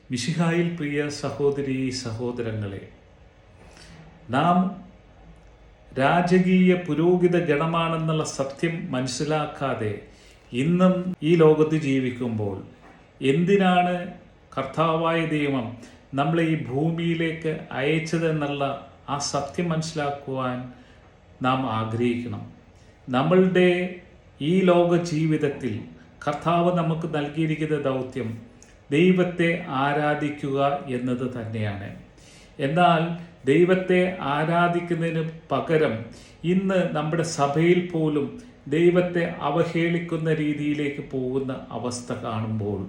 മിശിഹായിൽ പ്രിയ സഹോദരീ സഹോദരങ്ങളെ, നാം രാജകീയ പുരോഹിത ഗണമാണെന്നുള്ള സത്യം മനസ്സിലാക്കാതെ ഇന്നും ഈ ലോകത്ത് ജീവിക്കുമ്പോൾ എന്തിനാണ് കർത്താവായ ദൈവം നമ്മളെ ഈ ഭൂമിയിലേക്ക് അയച്ചതെന്നുള്ള ആ സത്യം മനസ്സിലാക്കുവാൻ നാം ആഗ്രഹിക്കണം. നമ്മളുടെ ഈ ലോക ജീവിതത്തിൽ കർത്താവ് നമുക്ക് നൽകിയിരിക്കുന്ന ദൗത്യം ദൈവത്തെ ആരാധിക്കുക എന്നത് തന്നെയാണ്. എന്നാൽ ദൈവത്തെ ആരാധിക്കുന്നതിന് പകരം ഇന്ന് നമ്മുടെ സഭയിൽ പോലും ദൈവത്തെ അവഹേളിക്കുന്ന രീതിയിലേക്ക് പോകുന്ന അവസ്ഥ കാണുമ്പോൾ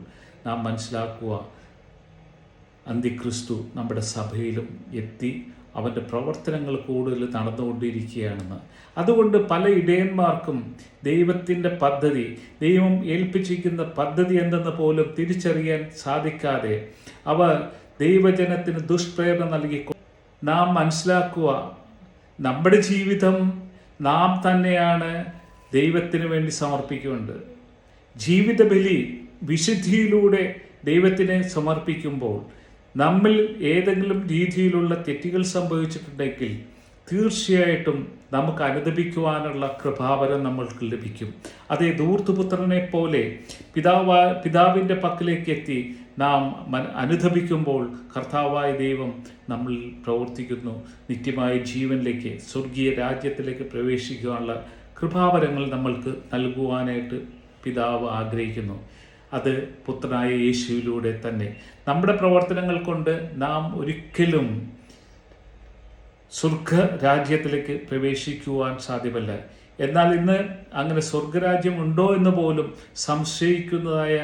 നാം മനസ്സിലാക്കുക, അന്തിക്രിസ്തു നമ്മുടെ സഭയിലും എത്തി അവൻ്റെ പ്രവർത്തനങ്ങൾ കൂടുതൽ നടന്നുകൊണ്ടിരിക്കുകയാണെന്ന്. അതുകൊണ്ട് പല ഇടയന്മാർക്കും ദൈവത്തിൻ്റെ പദ്ധതി, ദൈവം ഏൽപ്പിച്ചിരിക്കുന്ന പദ്ധതി എന്തെന്ന് പോലും തിരിച്ചറിയാൻ സാധിക്കാതെ അവർ ദൈവജനത്തിന് ദുഷ്പ്രേരണ നൽകി. നാം മനസ്സിലാക്കുക, നമ്മുടെ ജീവിതം നാം തന്നെയാണ് ദൈവത്തിന് വേണ്ടി സമർപ്പിക്കുന്നുണ്ട്. ജീവിത ബലി വിശുദ്ധിയിലൂടെ ദൈവത്തിനെ സമർപ്പിക്കുമ്പോൾ നമ്മിൽ ഏതെങ്കിലും രീതിയിലുള്ള തെറ്റുകൾ സംഭവിച്ചിട്ടുണ്ടെങ്കിൽ തീർച്ചയായിട്ടും നമുക്ക് അനുദപിക്കുവാനുള്ള കൃപാവരം നമ്മൾക്ക് ലഭിക്കും. അതേ ധൂർത്തുപുത്രനെ പോലെ പിതാവിൻ്റെ പക്കലേക്ക് എത്തി നാം അനുദപിക്കുമ്പോൾ കർത്താവായ ദൈവം നമ്മളിൽ പ്രവർത്തിക്കുന്നു. നിത്യമായ ജീവനിലേക്ക്, സ്വർഗീയ രാജ്യത്തിലേക്ക് പ്രവേശിക്കുവാനുള്ള കൃപാവരങ്ങൾ നമ്മൾക്ക് നൽകുവാനായിട്ട് പിതാവ് ആഗ്രഹിക്കുന്നു. അത് പുത്രനായ യേശുവിലൂടെ തന്നെ. നമ്മുടെ പ്രവർത്തനങ്ങൾ കൊണ്ട് നാം ഒരിക്കലും സ്വർഗ രാജ്യത്തിലേക്ക് പ്രവേശിക്കുവാൻ സാധ്യമല്ല. എന്നാൽ ഇന്ന് അങ്ങനെ സ്വർഗരാജ്യം ഉണ്ടോ എന്ന് പോലും സംശയിക്കുന്നതായ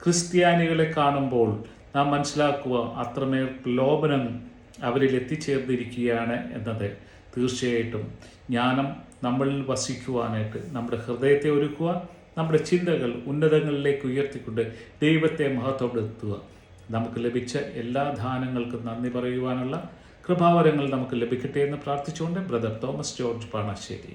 ക്രിസ്ത്യാനികളെ കാണുമ്പോൾ നാം മനസ്സിലാക്കുക, അത്രമേൽ പ്രലോഭനം അവരിൽ എത്തിച്ചേർന്നിരിക്കുകയാണ് എന്നത്. തീർച്ചയായിട്ടും ജ്ഞാനം നമ്മളിൽ വസിക്കുവാനായിട്ട് നമ്മുടെ ഹൃദയത്തെ ഒരുക്കുക, നമ്മുടെ ചിന്തകൾ ഉന്നതങ്ങളിലേക്ക് ഉയർത്തിക്കൊണ്ട് ദൈവത്തെ മഹത്വപ്പെടുത്തുക. നമുക്ക് ലഭിച്ച എല്ലാ ദാനങ്ങൾക്കും നന്ദി പറയുവാനുള്ള കൃപാവരങ്ങൾ നമുക്ക് ലഭിക്കട്ടെ എന്ന് പ്രാർത്ഥിച്ചുകൊണ്ട് ബ്രദർ തോമസ് ജോർജ് പാണശ്ശേരി.